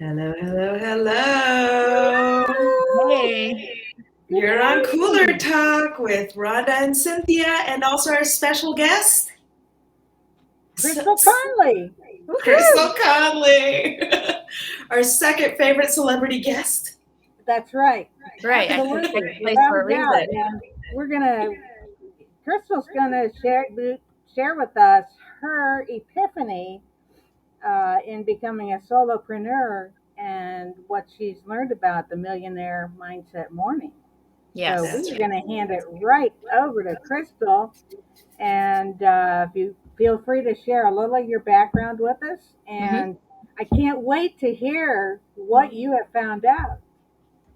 Hello, hello, hello. Hey. You're on Cooler Talk with Rhonda and Cynthia, and also our special guest, Krystale Conley. Krystale Conley, our second favorite celebrity guest. That's right. Right. I think Absolutely. second place for a Without doubt. reason. And Krystale's gonna share with us her epiphany in becoming a solopreneur and what she's learned about the Millionaire Mindset Morning. So Yes. we're gonna hand it right over to Krystale, and if you feel free to share a little of your background with us, and I can't wait to hear what you have found out.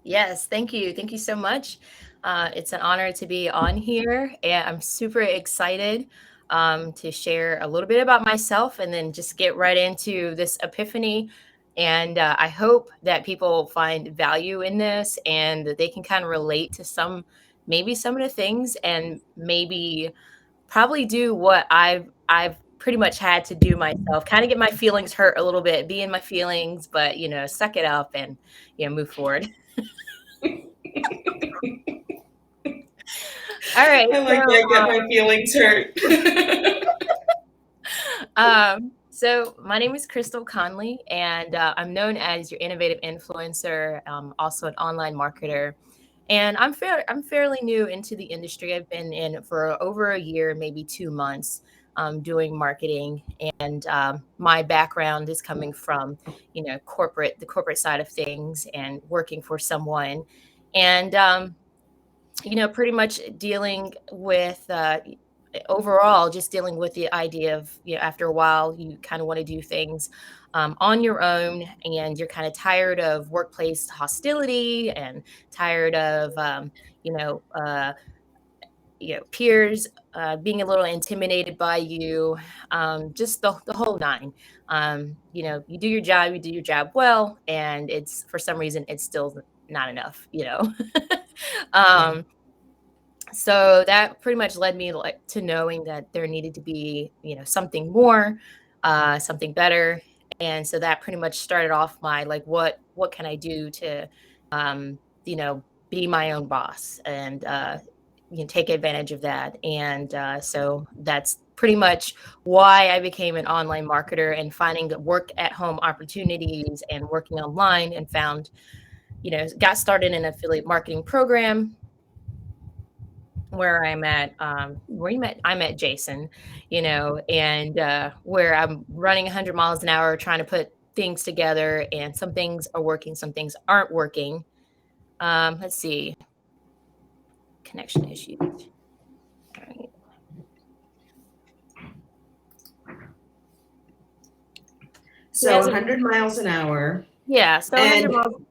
Yes. Thank you. Thank you so much. It's an honor to be on here, and I'm super excited to share a little bit about myself and then just get right into this epiphany. And I hope that people find value in this and that they can kind of relate to maybe some of the things, and maybe probably do what I've pretty much had to do myself, kind of get my feelings hurt a little bit, be in my feelings, but suck it up and move forward. All right. I like that. Get my feelings hurt. So my name is Krystale Conley, and I'm known as your innovative influencer, also an online marketer. And I'm fairly new into the industry. I've been in for over a year, maybe 2 months, doing marketing. And my background is coming from, the corporate side of things, and working for someone, and pretty much dealing with overall, just dealing with the idea of, after a while, you kind of want to do things on your own, and you're kind of tired of workplace hostility and tired of, peers being a little intimidated by you, just the whole nine. You do your job well, and it's, for some reason, it's still not enough. um, so that pretty much led me to knowing that there needed to be, something more, something better. And so that pretty much started off my, what can I do to, um, be my own boss, and, take advantage of that. And so that's pretty much why I became an online marketer, and finding the work at home opportunities and working online, and found, got started in an affiliate marketing program where I'm at, I met Jason, and where I'm running 100 miles an hour trying to put things together, and some things are working, some things aren't working. Let's see, connection issues. All right. So 100 miles an hour. Yeah, so 100 miles.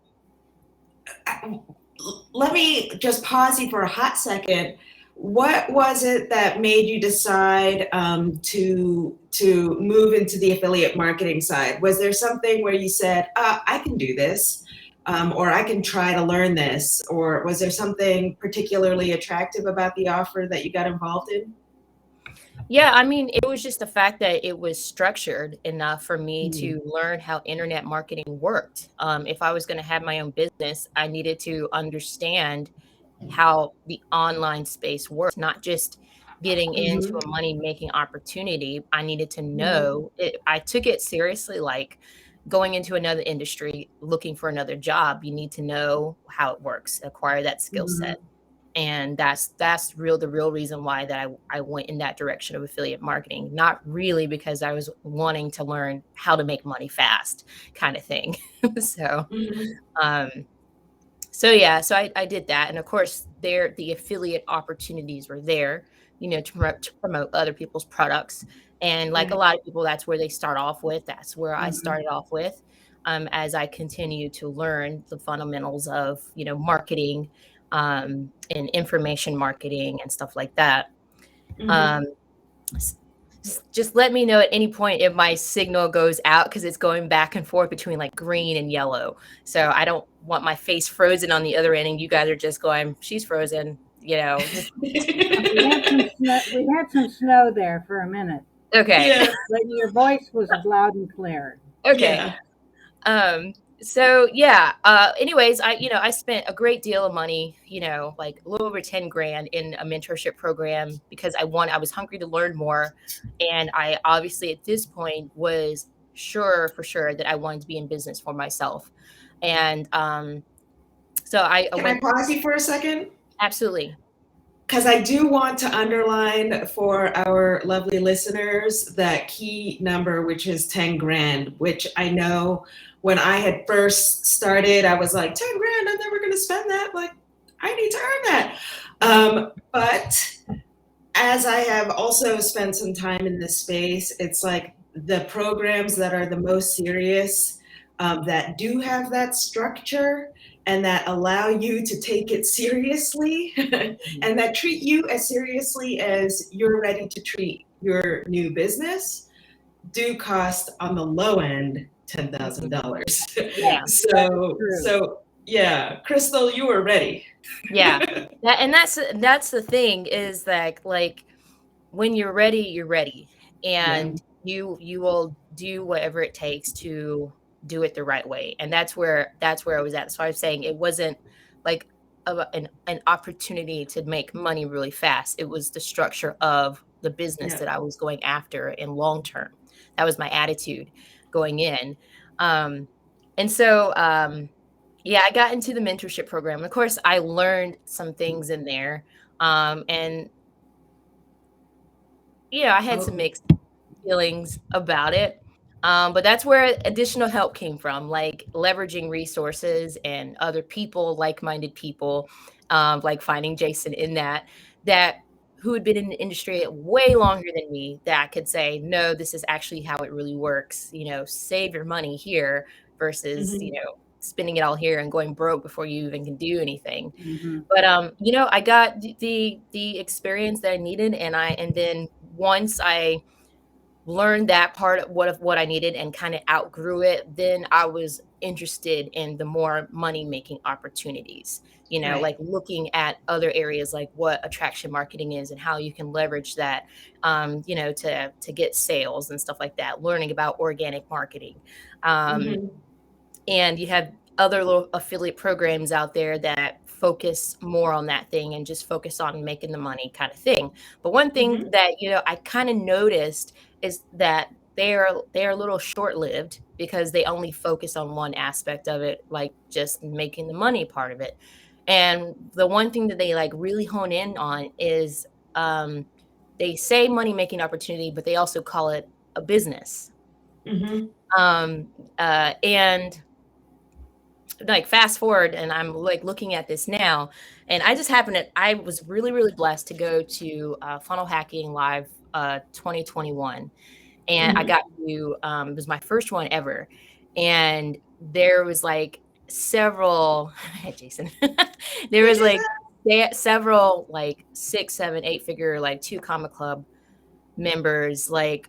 Let me just pause you for a hot second. What was it that made you decide to move into the affiliate marketing side? Was there something where you said, I can do this, or I can try to learn this? Or was there something particularly attractive about the offer that you got involved in? Yeah, I mean, it was just the fact that it was structured enough for me to learn how internet marketing worked. If I was going to have my own business, I needed to understand how the online space works, not just getting into a money making opportunity. I needed to know it. I took it seriously, like going into another industry, looking for another job. You need to know how it works, acquire that skill set. And that's the real reason why that I went in that direction of affiliate marketing. Not really because I was wanting to learn how to make money fast, kind of thing. So I did that. And of course, the affiliate opportunities were there, to promote other people's products. And like a lot of people, that's where they start off with. That's where I started off with, as I continue to learn the fundamentals of, marketing, and information marketing and stuff like that. Just let me know at any point if my signal goes out, because it's going back and forth between like green and yellow. So I don't want my face frozen on the other end and you guys are just going, she's frozen, We had some snow there for a minute. Okay. Yeah. But your voice was loud and clear. Okay. Yeah. So yeah, anyways, I spent a great deal of money, like a little over 10 grand in a mentorship program because I was hungry to learn more. And I obviously at this point was for sure that I wanted to be in business for myself. And so I Can I went. pause you for a second? Absolutely. Because I do want to underline for our lovely listeners that key number, which is 10 grand, which I know when I had first started, I was like, 10 grand, I'm never going to spend that. Like, I need to earn that. But as I have also spent some time in this space, it's like the programs that are the most serious, that do have that structure and that allow you to take it seriously and that treat you as seriously as you're ready to treat your new business do cost on the low end $10,000. Yeah. So yeah, Krystale, you were ready. Yeah. That's the thing is that like when you're ready, you're ready. Yeah. And you will do whatever it takes to do it the right way. And that's where I was at. So I was saying it wasn't like an opportunity to make money really fast. It was the structure of the business Yeah. that I was going after in long term. That was my attitude going in. Um, and so yeah, I got into the mentorship program. Of course, I learned some things in there. And I had some Oh. mixed feelings about it. But that's where additional help came from, like leveraging resources and other people, like-minded people, like finding Jason in that who had been in the industry way longer than me, that could say, no, this is actually how it really works. Save your money here versus, Mhm. spending it all here and going broke before you even can do anything. Mm-hmm. But I got the experience that I needed, and then once I learned that part of what I needed and kind of outgrew it, then I was interested in the more money making opportunities, Right. like looking at other areas like what attraction marketing is and how you can leverage that, to get sales and stuff like that, learning about organic marketing. Um, Mhm. and you have other little affiliate programs out there that focus more on that thing and just focus on making the money kind of thing. But one thing Mhm. that I kind of noticed is that they're a little short-lived because they only focus on one aspect of it, like just making the money part of it. And the one thing that they like really hone in on is, they say money making opportunity, but they also call it a business. Mhm. um and like fast forward, and I'm like looking at this now, and I was really, really blessed to go to Funnel Hacking Live 2021. And I Mhm. got to it was my first one ever. And there was like several hey Jason, there Hey, was Jason. like several like 6, 7, 8 figure like 2 Comma Club members, like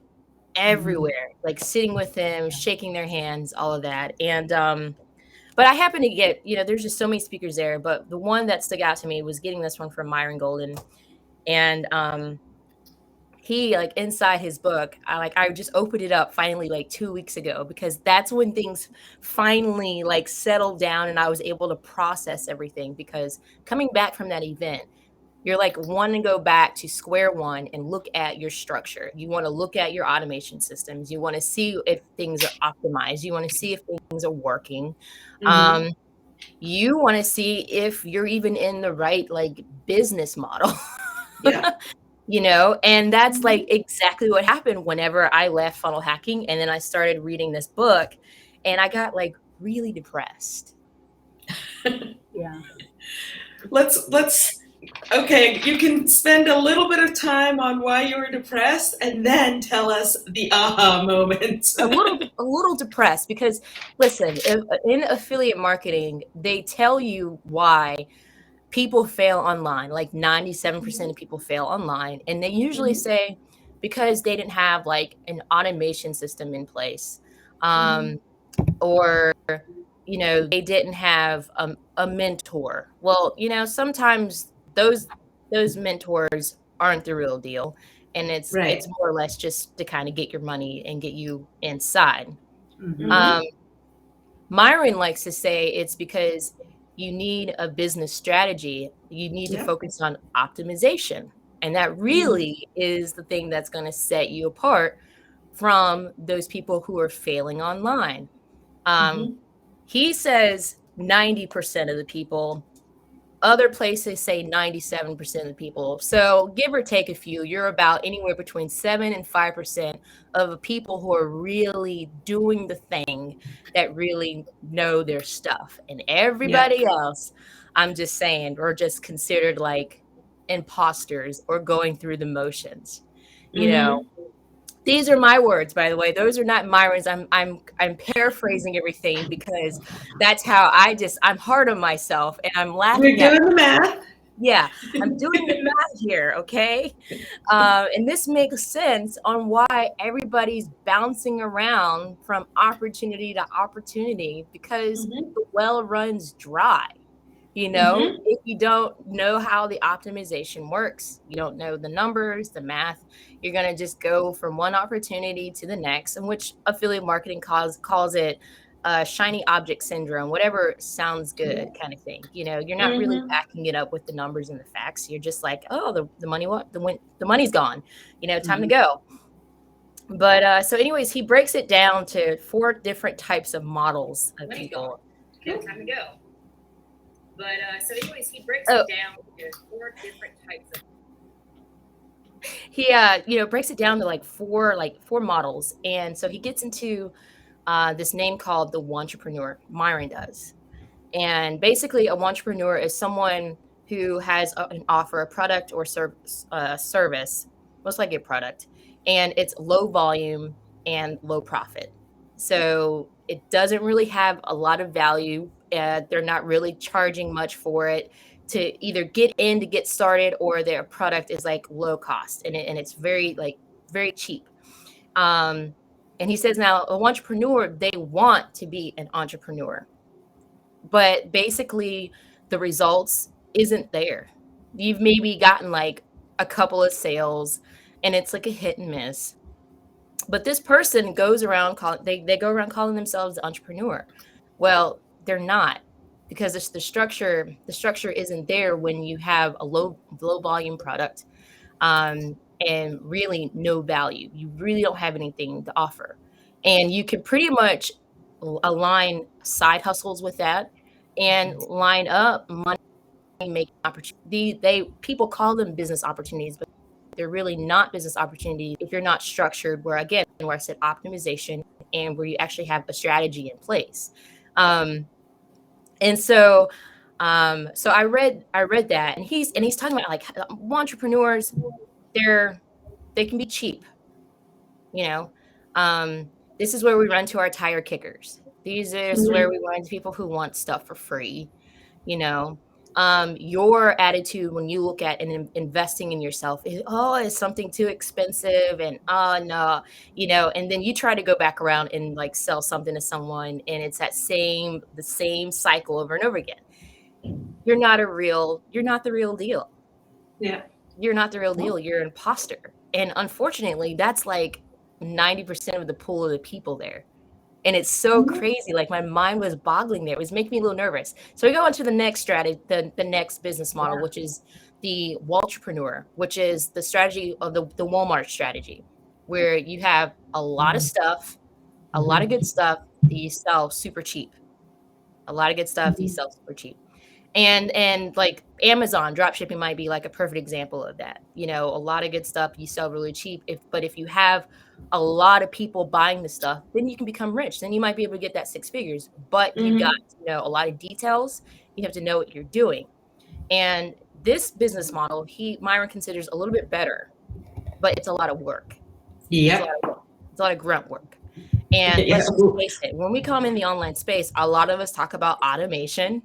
Mm-hmm. everywhere, like sitting with them, shaking their hands, all of that. And but I happened to get, there's just so many speakers there, but the one that stuck out to me was getting this one from Myron Golden. And he, like, inside his book, I just opened it up finally like 2 weeks ago, because that's when things finally like settled down and I was able to process everything. Because coming back from that event, you're like wanting to go back to square one and look at your structure. You want to look at your automation systems. You want to see if things are optimized. You want to see if things are working. Mhm. Um, you want to see if you're even in the right like business model. Yeah. And that's Mhm. like exactly what happened whenever I left funnel hacking and then I started reading this book, and I got like really depressed. Yeah. Let's okay, you can spend a little bit of time on why you were depressed and then tell us the aha moment. A little depressed because, listen, in affiliate marketing, they tell you why people fail online. Like 97% of people fail online, and they usually Mhm. say because they didn't have like an automation system in place, Mhm. or they didn't have a mentor. Well, sometimes those mentors aren't the real deal, and it's Right. more or less just to kind of get your money and get you inside. Mm-hmm. um Mhm. Myron likes to say it's because you need a business strategy. You need to focus on optimization. And that really is the thing that's going to set you apart from those people who are failing online. He says 90% of the people. Other places say 97% of the people. So give or take a few, you're about anywhere between 7 and 5% of the people who are really doing the thing that really know their stuff. And everybody else, I'm just saying, are just considered like imposters or going through the motions. You know, these are my words, by the way. Those are not Myron's. I'm paraphrasing everything because that's how I'm hard on myself and I'm laughing You're at doing the math. Yeah, I'm doing the math here, okay? And this makes sense on why everybody's bouncing around from opportunity to opportunity because the well runs dry. You know, if you don't know how the optimization works, you don't know the numbers, the math, you're going to just go from one opportunity to the next, in which affiliate marketing calls it shiny object syndrome, whatever sounds good kind of thing. You know, you're not really backing it up with the numbers and the facts. You're just like, oh, the money's gone, you know, time to go. But so anyways, he breaks it down to 4 different types of models of people. Time to go. So anyways, he breaks it down to 4 different types of. He breaks it down to like four models, and so he gets into this name called the entrepreneur. Myron does, and basically, a entrepreneur is someone who has an offer, a product or service, most likely a product, and it's low volume and low profit. So it doesn't really have a lot of value. They're not really charging much for it to either get in to get started, or their product is like low cost and it's very cheap. And he says now, an entrepreneur, they want to be an entrepreneur, but basically the results isn't there. You've maybe gotten like a couple of sales and it's like a hit and miss. But this person goes around they go around calling themselves the entrepreneur. Well, they're not, because it's the structure isn't there when you have a low volume product and really no value. You really don't have anything to offer. And you can pretty much align side hustles with that and line up money making opportunities. People call them business opportunities, but they're really not business opportunities if you're not structured, where I said optimization, and where you actually have a strategy in place. And so I read that, and he's talking about like entrepreneurs, they can be cheap, you know. This is where we run to our tire kickers. This is where we run to people who want stuff for free, you know. Your attitude when you look at and investing in yourself is something too expensive, and no, you know, and then you try to go back around and like sell something to someone, and it's the same cycle over and over again. You're not the real deal. Yeah. You're not the real deal. You're an imposter. And unfortunately, that's like 90% of the pool of the people there. And it's so crazy. Like my mind was boggling there. It was making me a little nervous. So we go on to the next strategy, the next business model, which is the Waltrepreneur, which is the strategy of the Walmart strategy, where you have a lot of stuff, a lot of good stuff that you sell super cheap. A lot of good stuff that you sell super cheap. And like Amazon drop shipping might be like a perfect example of that. You know, a lot of good stuff you sell really cheap. But if you have a lot of people buying the stuff, then you can become rich. Then you might be able to get that 6 figures. But you got to know a lot of details. You have to know what you're doing. And this business model, Myron considers a little bit better, but it's a lot of work. Yeah. It's a lot of grunt work. And let's just face it, when we come in the online space, a lot of us talk about automation.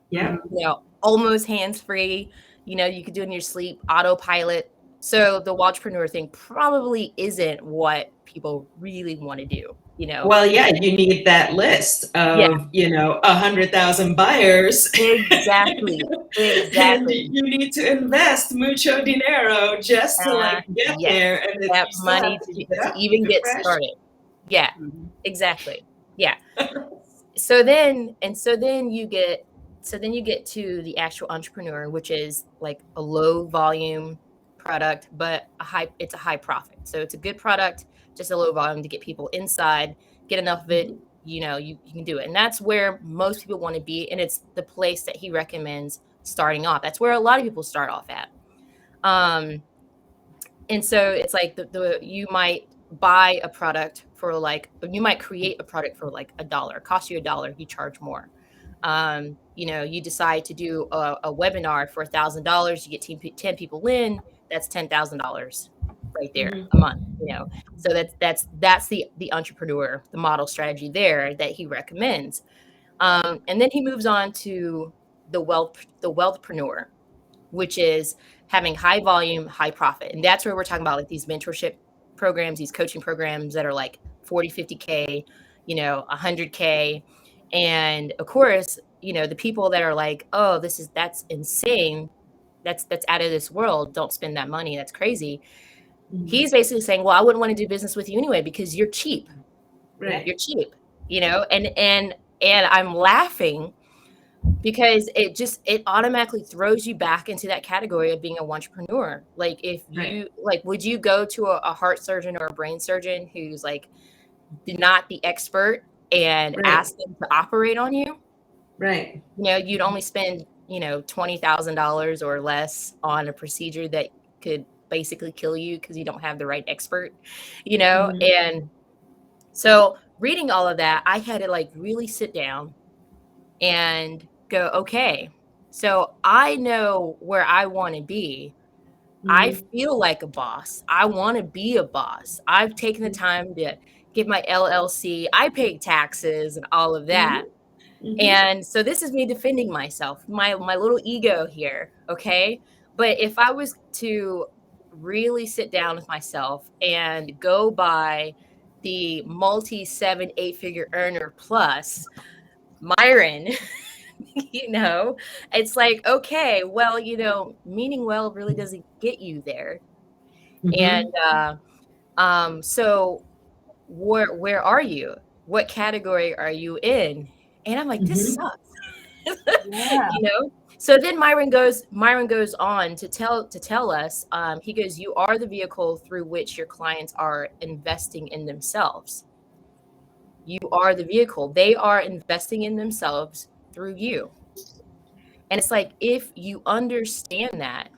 Yeah. You know, almost hands-free, you know, you could do it in your sleep, autopilot. So the Waltrepreneur thing probably isn't what people really want to do, you know? Well, yeah, you need that list of, 100,000 buyers. Exactly. And you need to invest mucho dinero just to like get there. And then that you still money have to to even get started. Yeah, exactly. Yeah. so then you get to the actual entrepreneur, which is like a low volume product, but it's a high profit. So it's a good product, just a low volume to get people inside, get enough of it, you can do it. And that's where most people want to be. And it's the place that he recommends starting off. That's where a lot of people start off at. And so it's like you might buy a product for like, you might create a product for like $1, cost you $1, you charge more. You decide to do a webinar for $1,000, you get 10 people in, that's $10,000 right there a month, So that's the entrepreneur, the model strategy there that he recommends. And then he moves on to the wealthpreneur, which is having high volume, high profit. And that's where we're talking about like these mentorship programs, these coaching programs that are like 40, 50K, 100K. And of course, the people that are like, oh, that's insane. That's out of this world. Don't spend that money. That's crazy. He's basically saying, well, I wouldn't want to do business with you anyway, because you're cheap. Right. You're cheap, and I'm laughing because it automatically throws you back into that category of being a entrepreneur. Like if you would you go to a heart surgeon or a brain surgeon who's like not the expert and ask them to operate on you? Right. You'd only spend, $20,000 or less on a procedure that could basically kill you because you don't have the right expert, And so reading all of that, I had to like really sit down and go, okay, so I know where I want to be. I feel like a boss. I want to be a boss. I've taken the time to get my LLC. I paid taxes and all of that. And so this is me defending myself, my little ego here. Okay. But if I was to really sit down with myself and go by the multi 7, 8-figure earner plus Myron, it's like, okay, well, meaning well really doesn't get you there. And so where are you? What category are you in? And I'm like, this sucks. Yeah. So then Myron goes on to tell us, he goes, you are the vehicle through which your clients are investing in themselves. You are the vehicle. They are investing in themselves through you. And it's like, if you understand that,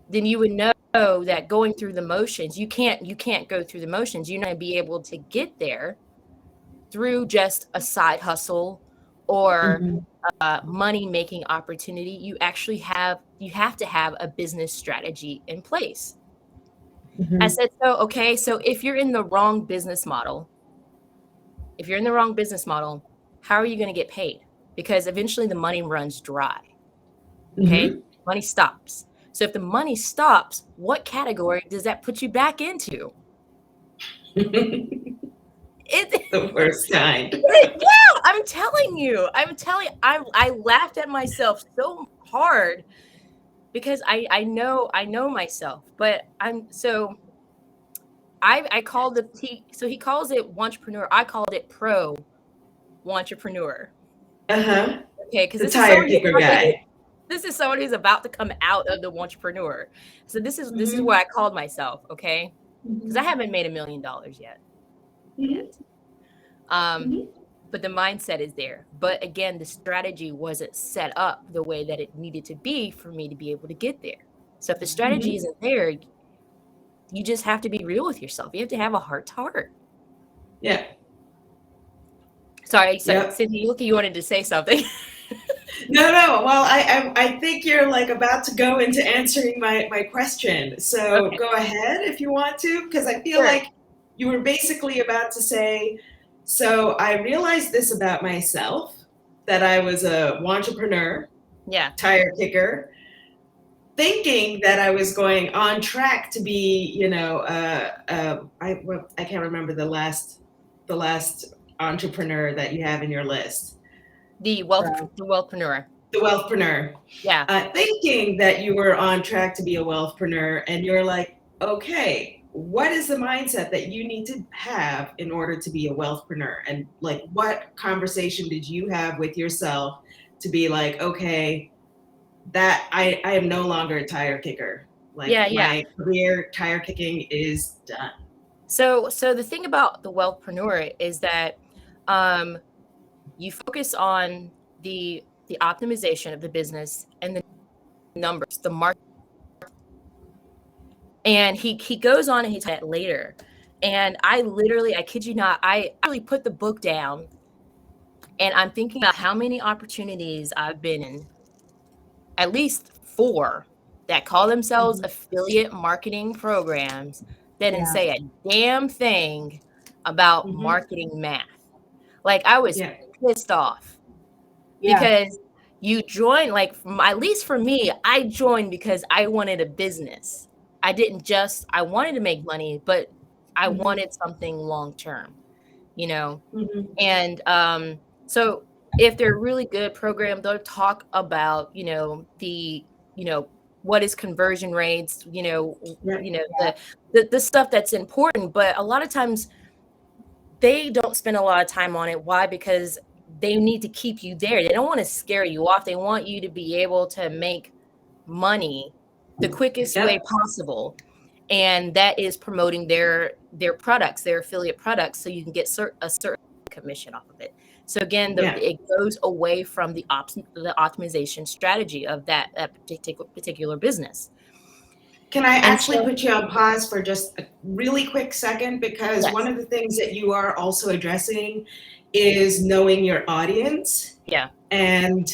then you would know that going through the motions, you can't go through the motions. You're not going to be able to get there through just a side hustle or money making opportunity. You have to have a business strategy in place. I said, so if you're in the wrong business model, how are you going to get paid? Because eventually the money runs dry. Okay. Money stops. So if the money stops, what category does that put you back into? The worst kind. Yeah, I'm telling you, I laughed at myself so hard because I know myself, but I called he calls it entrepreneur. I called it pro entrepreneur. Okay, because the tire kicker guy. This is someone who's about to come out of the entrepreneur. So this is what I called myself. Okay, because I haven't made $1 million yet. But the mindset is there. But again, the strategy wasn't set up the way that it needed to be for me to be able to get there. So if the strategy isn't there, you just have to be real with yourself. You have to have a heart to heart. Yeah. Sorry, Cynthia, look, you wanted to say something. No. Well, I think you're like about to go into answering my question. So go ahead if you want to, because I feel like you were basically about to say, so I realized this about myself, that I was a entrepreneur, tire kicker, thinking that I was going on track to be, I can't remember the last entrepreneur that you have in your list. The wealthpreneur. The wealthpreneur. Yeah. Thinking that you were on track to be a wealthpreneur, and you're like, okay, what is the mindset that you need to have in order to be a wealthpreneur? And like, what conversation did you have with yourself to be like, okay, that I am no longer a tire kicker. Like Yeah. my career tire kicking is done. So the thing about the wealthpreneur is that you focus on the optimization of the business and the numbers, the market. And he goes on and he talks later. And I kid you not, I actually put the book down and I'm thinking about how many opportunities I've been in, at least 4, that call themselves affiliate marketing programs that didn't say a damn thing about marketing math. Like I was pissed off because you join, like at least for me, I joined because I wanted a business. I wanted to make money, but I wanted something long term, you know? And so if they're really good program, they'll talk about, what is conversion rates, the stuff that's important. But a lot of times they don't spend a lot of time on it. Why? Because they need to keep you there. They don't want to scare you off. They want you to be able to make money the quickest way possible. And that is promoting their products, their affiliate products, so you can get a certain commission off of it. So again, it goes away from the optimization strategy of that particular business. Can I actually put you on pause for just a really quick second? Because one of the things that you are also addressing is knowing your audience. Yeah. And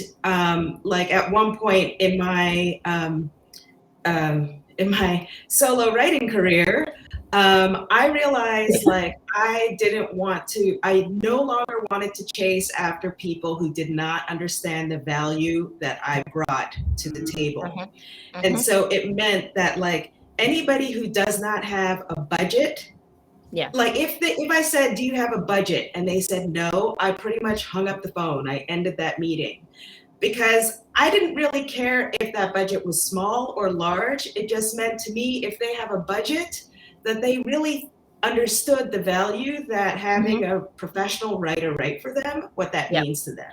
like at one point in my solo writing career, I realized like I no longer wanted to chase after people who did not understand the value that I brought to the table. And so it meant that like anybody who does not have a budget, like if I said, do you have a budget? And they said no, I pretty much hung up the phone. I ended that meeting. Because I didn't really care if that budget was small or large. It just meant to me, if they have a budget, that they really understood the value that having a professional writer write for them, what that means to them.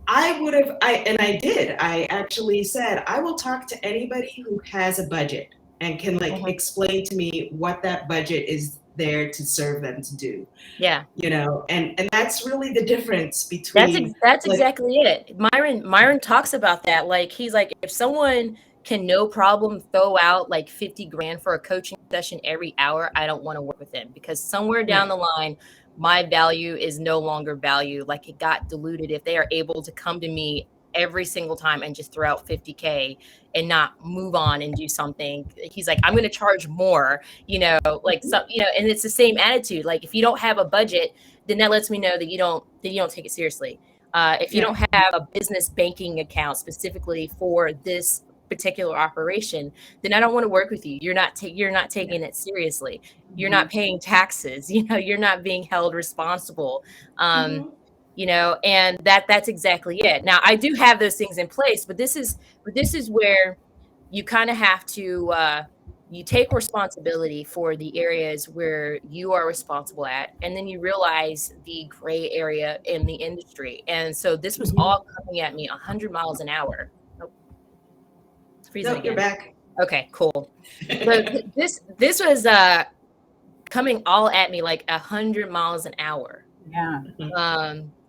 I did. I actually said, I will talk to anybody who has a budget and can like explain to me what that budget is there to serve them to do. And that's really the difference between that's exactly it. Myron talks about that. Like he's like, if someone can no problem throw out like 50 grand for a coaching session every hour, I don't want to work with them, because somewhere down the line my value is no longer value. Like it got diluted if they are able to come to me every single time and just throw out 50K and not move on and do something. He's like, I'm going to charge more, like, so, and it's the same attitude. Like if you don't have a budget, then that lets me know that you don't take it seriously. If you don't have a business banking account specifically for this particular operation, then I don't want to work with you. You're not taking it seriously. You're not paying taxes. You're not being held responsible. And that's exactly it. Now I do have those things in place, but this is where you kind of have to you take responsibility for the areas where you are responsible at, and then you realize the gray area in the industry. And so this was all coming at me 100 miles an hour. Freezing again. You're back. Okay, cool. So this was coming all at me like 100 miles an hour.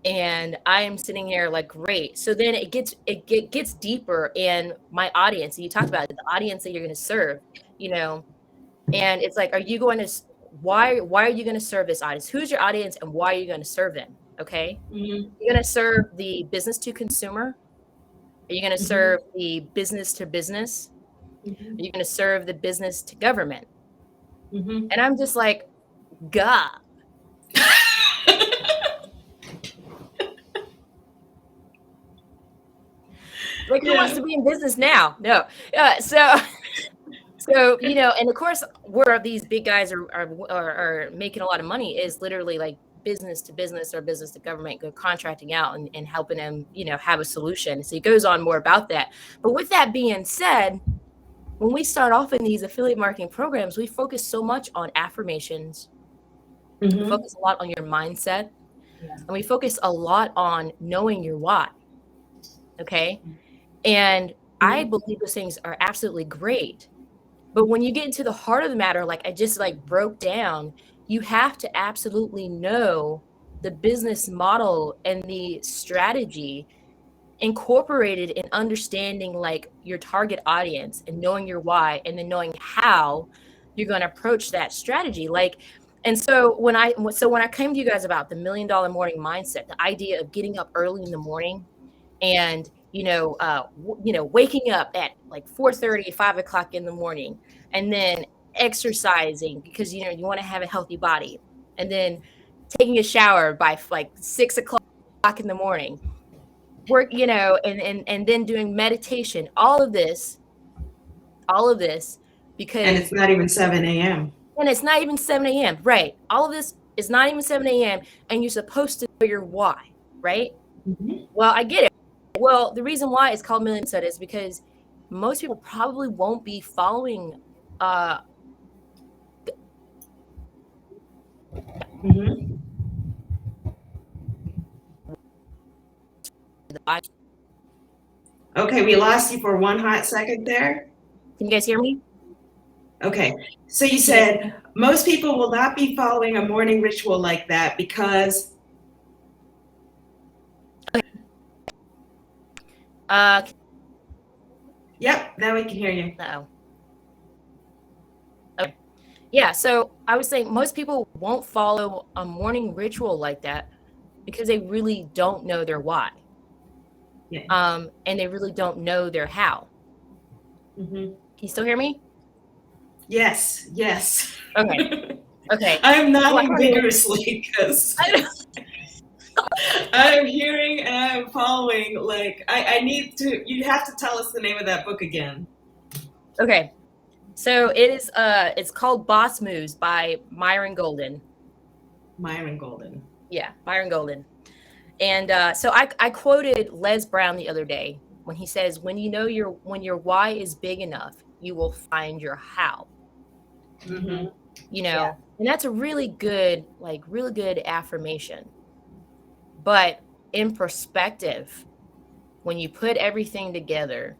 And I am sitting here like, great. So then it gets deeper in my audience. And you talked about it, the audience that you're going to serve, and it's like, why are you going to serve this audience? Who's your audience and why are you going to serve them? Okay. You're going to serve the business to consumer. Are you going to serve the business to business? Are you going to serve the business to government? And I'm just like, God. Like, who wants to be in business now? No. So, and of course, where these big guys are making a lot of money is literally like business to business or business to government, go contracting out and helping them, have a solution. So he goes on more about that. But with that being said, when we start off in these affiliate marketing programs, we focus so much on affirmations. We focus a lot on your mindset, and we focus a lot on knowing your why. Okay. And I believe those things are absolutely great. But when you get into the heart of the matter, like I just like broke down, you have to absolutely know the business model and the strategy incorporated in understanding like your target audience and knowing your why, and then knowing how you're going to approach that strategy. Like, and so when I came to you guys about the $1 Million Morning mindset, the idea of getting up early in the morning and waking up at like 4:30, 5 o'clock in the morning, and then exercising because you want to have a healthy body, and then taking a shower by like 6 o'clock in the morning, work, and then doing meditation, all of this because, And it's not even 7 a.m. and it's not even 7 a.m. Right. All of this is not even 7 a.m. and you're supposed to know your why, right? Well, I get it. Well, the reason why it's called Millionaire Mindset is because most people probably won't be following Okay, we lost you for one hot second there. Can you guys hear me? Okay, so you said most people will not be following a morning ritual like that because. Yep, now we can hear you. Uh-oh. Okay. Yeah, so I was saying most people won't follow a morning ritual like that because they really don't know their why. Yeah. And they really don't know their how. Can you still hear me? Yes. Okay. Okay. I am nodding vigorously because I am hearing and I am following. Like I need to. You have to tell us the name of that book again. Okay. So it is. It's called Boss Moves by Myron Golden. Yeah, Myron Golden. And so I quoted Les Brown the other day when he says, when your why is big enough, you will find your how. And that's a really good affirmation. But in perspective, when you put everything together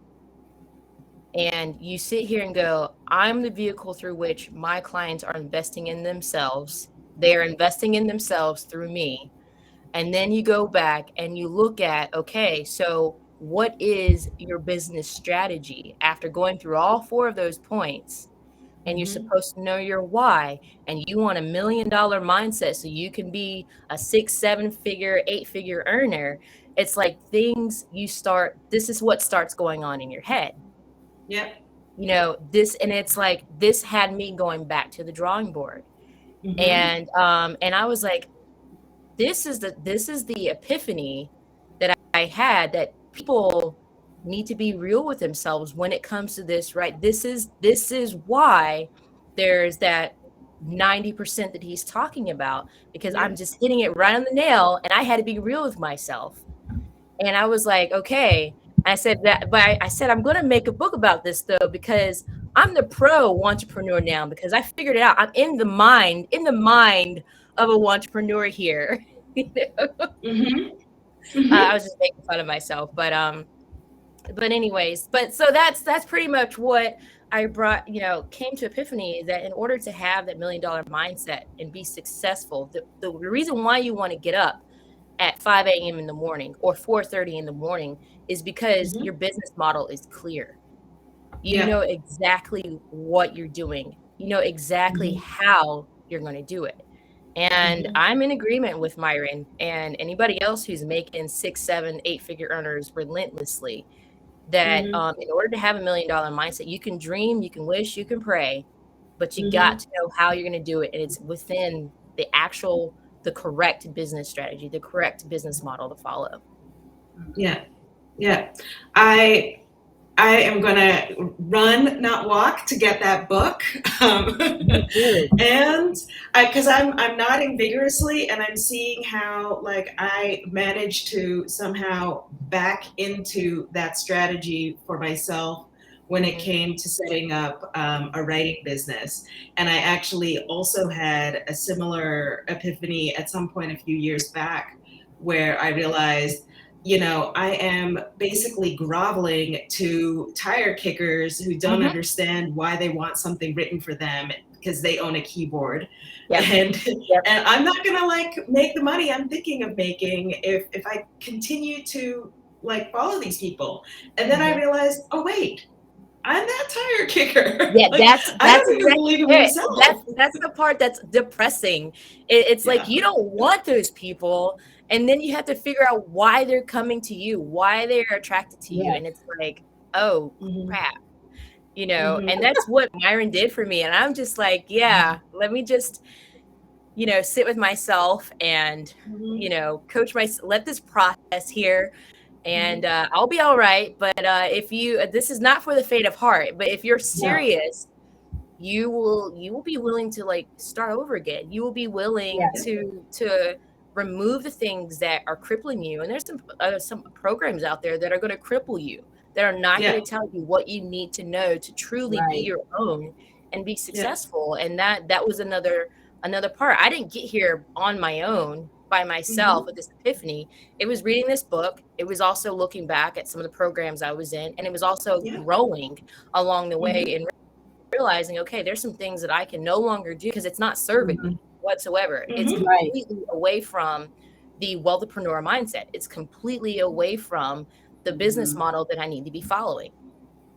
and you sit here and go, I'm the vehicle through which my clients are investing in themselves. They are investing in themselves through me. And then you go back and you look at, okay, so what is your business strategy after going through all 4 of those points? And you're supposed to know your why, and you want $1 million mindset so you can be a 6, 7-figure, 8-figure earner. It's like this is what starts going on in your head. Yep. And it's like, this had me going back to the drawing board. And I was like, this is the epiphany that I had, that people need to be real with themselves when it comes to this, right? This is why there's that 90% that he's talking about, because I'm just hitting it right on the nail, and I had to be real with myself. And I was like, okay. I said that, but I said, I'm going to make a book about this though, because I'm the pro entrepreneur now, because I figured it out. I'm in the mind of a entrepreneur here. I was just making fun of myself, but anyways, so that's pretty much what I brought, came to epiphany, that in order to have that $1 million mindset and be successful, the reason why you want to get up at 5 a.m. in the morning or 4:30 in the morning is because your business model is clear. You know exactly what you're doing. You know exactly how you're going to do it. And I'm in agreement with Myron and anybody else who's making 6, 7, 8-figure earners relentlessly, that in order to have $1 million mindset, you can dream, you can wish, you can pray, but you got to know how you're going to do it. And it's within the correct business strategy, the correct business model to follow. Yeah. I am going to run, not walk, to get that book. And because I'm nodding vigorously, and I'm seeing how like I managed to somehow back into that strategy for myself when it came to setting up a writing business. And I actually also had a similar epiphany at some point a few years back, where I realized, I am basically groveling to tire kickers who don't understand why they want something written for them because they own a keyboard. Yep. And Yep. and I'm not gonna make the money I'm thinking of making if I continue to follow these people. And then I realized, oh wait, I'm that tire kicker. Yeah, I that's don't even exactly believe in it. myself. That's the part that's depressing. It's like Yeah. you don't want those people, and then you have to figure out why they're coming to you, why they're attracted to you, Yes. and it's like, oh Mhm. crap, Mhm. and that's what Myron did for me, and I'm just like, yeah, let me just sit with myself and Mhm. coach let this process here. And I'll be all right. But if this is not for the faint of heart, but if you're No. serious, you will be willing to start over again. You will be willing Yes. to remove the things that are crippling you. And there's some programs out there that are going to cripple you, that are not going Yeah. to tell you what you need to know to truly be Right. your own and be Yeah. successful. And that was another part. I didn't get here on my own by myself with this epiphany. It was reading this book. It was also looking back at some of the programs I was in, and it was also Yeah. growing along the way Mhm. and realizing, okay, there's some things that I can no longer do because it's not serving me whatsoever. It's Mhm. Right. completely away from the wealthpreneur mindset. It's completely away from the business Mhm. model that I need to be following.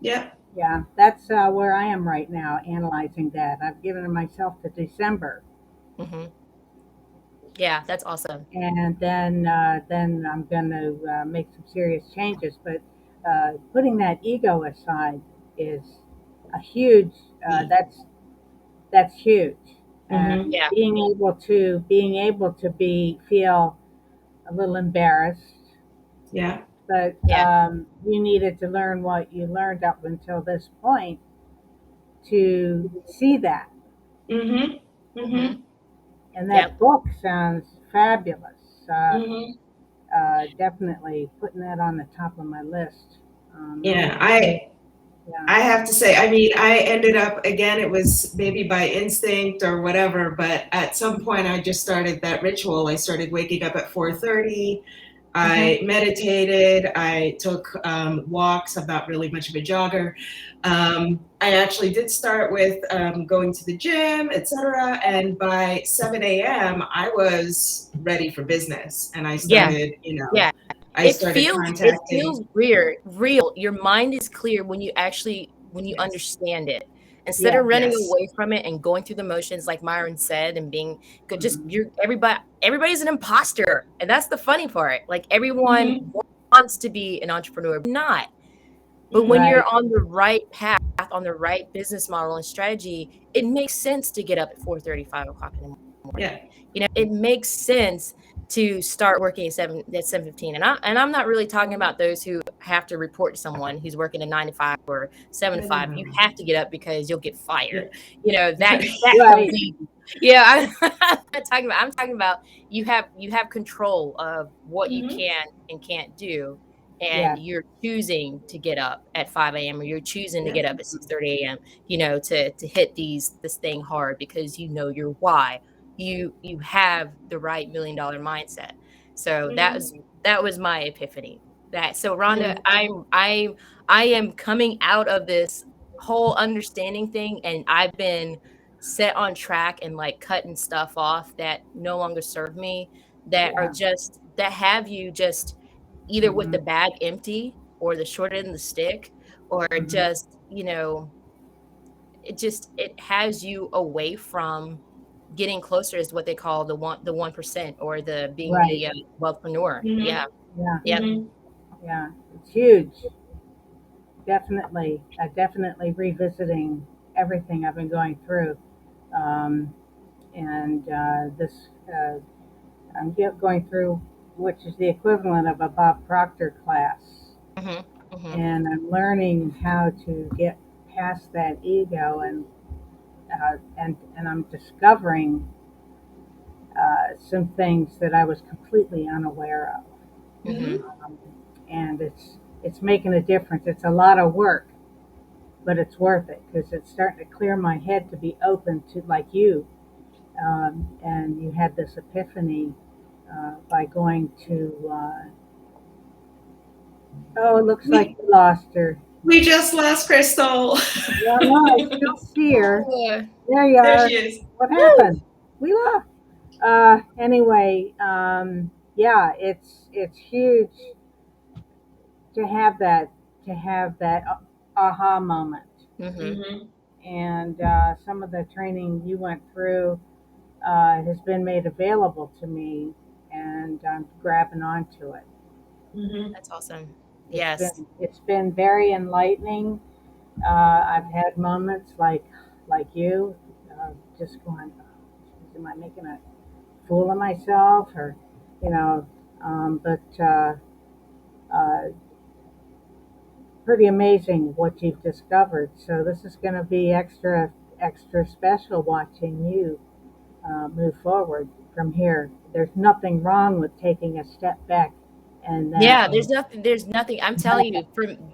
Yeah. Yeah, that's where I am right now, analyzing that. I've given myself to December, hmm Yeah, that's awesome. and then I'm going to make some serious changes. But putting that ego aside is a huge. That's huge, Mhm. and Yeah, being able to feel a little embarrassed, Yeah. but yeah, you needed to learn what you learned up until this point to see that. Mhm. hmm Mhm. And that yep, book sounds fabulous. Mhm. Definitely putting that on the top of my list. I'm Yeah. gonna, yeah. I have to say, I mean, I ended up, again, it was maybe by instinct or whatever, but at some point I just started that ritual. I started waking up at 4:30. Mhm. I meditated. I took walks. I'm not really much of a jogger. I actually did start with going to the gym, etc. And by 7 a.m., I was ready for business. And yeah, yeah. I It started feels contacting. real. Your mind is clear when you Yes. understand it. Instead Yeah. of running Yes. away from it and going through the motions, like Myron said, and being good, just Mhm. everybody's an imposter, and that's the funny part. Like everyone Hmm. wants to be an entrepreneur, but not. But when Hmm. you're Right. on the right path, on the right business model and strategy, it makes sense to get up at 4:30, 5 o'clock in the morning. Yeah. It makes sense to start working at 7:15. And I'm not really talking about those who have to report to someone who's working a 9 to 5 or 7 to 5. You No. have to get up because you'll get Yeah. fired. That comes Right. easy. Yeah, I'm talking about you have control of what you Hmm. can and can't do, and Yes. you're choosing to get up at 5 a.m. or you're choosing to Yeah. get up at 6:30 a.m. To hit this thing hard because you know your why. You have the right $1 million mindset. So Hmm. that was my epiphany. Rhonda, Yeah. I am coming out of this whole understanding thing, and I've been set on track and cutting stuff off that no longer serve me, Yeah. that have you just either with the Mhm. bag empty or the short end of the stick, or Mhm. it has you away from getting closer, is what they call the 1%, or the being Right. the wealthpreneur. Hmm. Yeah. Yeah. Yep. Hmm. Yeah. It's huge. Definitely revisiting everything I've been going through, um, and this going through, which is the equivalent of a Bob Proctor class, hmm hmm and I'm learning how to get past that ego, and I'm discovering some things that I was completely unaware hmm of, and it's making a difference. It's a lot of work, but it's worth it because it's starting to clear my head to be open to like you. And you had this epiphany by going to. Oh, it looks like you lost her. We just lost Krystale. Well, no, I still see her. Yeah. There you There are. she is. What happened? We lost. Anyway, yeah, it's huge to have that aha moment. Mm-hmm. Mm-hmm. And some of the training you went through has been made available to me, and I'm grabbing onto it. Mm-hmm. That's awesome. It's Yes. it's been very enlightening. I've had moments like you, just going, am I making a fool of myself, or you know, but pretty amazing what you've discovered. So this is going to be extra special watching you move forward from here. There's nothing wrong with taking a step back, and Yeah, that there's nothing. I'm telling you,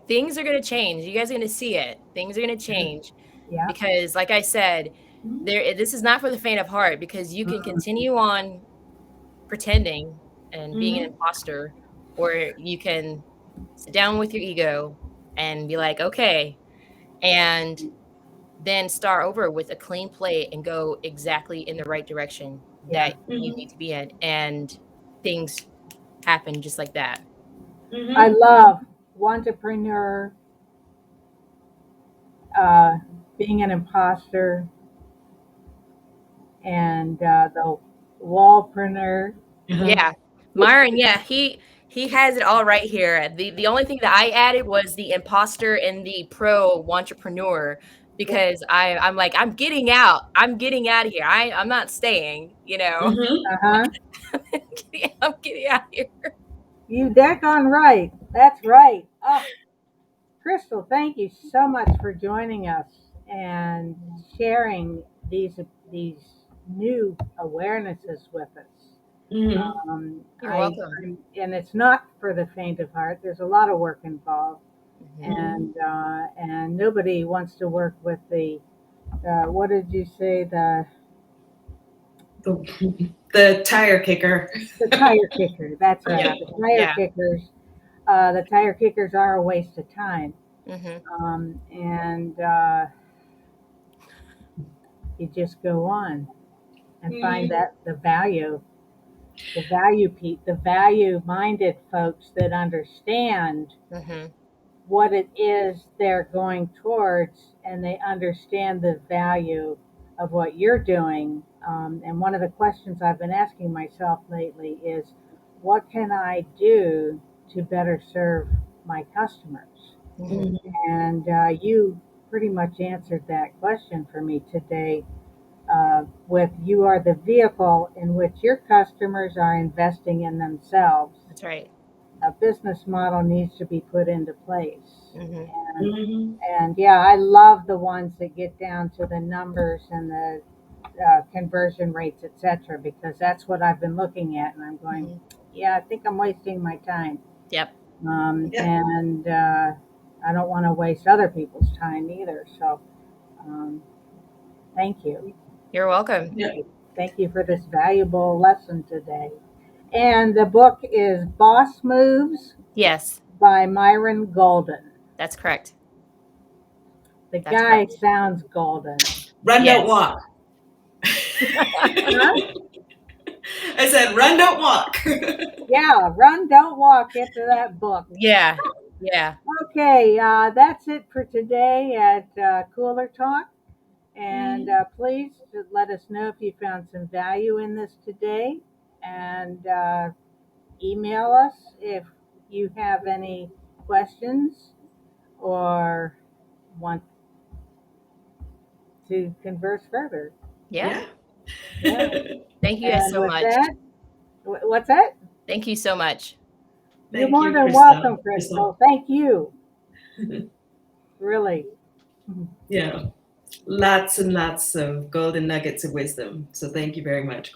things are gonna change. You guys are gonna see it. Things are gonna change yeah, because, like I said, this is not for the faint of heart because you can continue on pretending and being an Mm-hmm. imposter, or you can sit down with your ego and be like, okay, and then start over with a clean plate and go exactly in the right direction yeah. that you need to be in. And things happen just like that. I Mm-hmm. love entrepreneur, uh, being an imposter, and the wallpreneur. Uh-huh. Yeah. Myron, yeah, he has it all right here. The only thing that I added was the imposter and the pro entrepreneur because I'm like, I'm getting out. I'm getting out of here. I'm not staying, you know. Mm-hmm. Uh-huh. I'm getting out of here. You daggone right. That's right. Oh, Krystale, thank you so much for joining us and sharing these new awarenesses with us. Mm-hmm. You're welcome. And it's not for the faint of heart. There's a lot of work involved, Mhm. and nobody wants to work with the what did you say, The tire kicker. the tire kicker? That's right, Yeah. the tire Yeah. kickers. The tire kickers are a waste of time, Mhm. and you just go on and find Mm-hmm. that the value minded folks that understand Mhm. what it is they're going towards, and they understand the value of what you're doing. And one of the questions I've been asking myself lately is, what can I do to better serve my customers? Mhm. Mm-hmm. And you pretty much answered that question for me today, with you are the vehicle in which your customers are investing in themselves. That's right. A business model needs to be put into place. Mhm. And Mm-hmm. yeah, I love the ones that get down to the numbers and the conversion rates, etc., because that's what I've been looking at, and I'm going, Mhm. yeah, I think I'm wasting my time, Yep. Yeah. and I don't want to waste other people's time either. So, um, thank you. You're welcome. Yeah. Thank you for this valuable lesson today. And the book is Boss Moves Yes, by Myron Golden. that's correct. The That's guy correct. sounds golden. Run, don't Yes. walk. Huh? I said, run, don't walk. Yeah, run, don't walk. Get to that book. Yeah. Yeah. Okay, that's it for today at Cooler Talk. And please let us know if you found some value in this today. And email us if you have any questions or want to converse further. Yeah. Yeah. Yeah. Thank you guys And so with much. that, what's that? Thank you so much. You're Thank more you, than Krystale. welcome, Krystale. Thank you. Really. Yeah. Lots and lots of golden nuggets of wisdom. So thank you very much.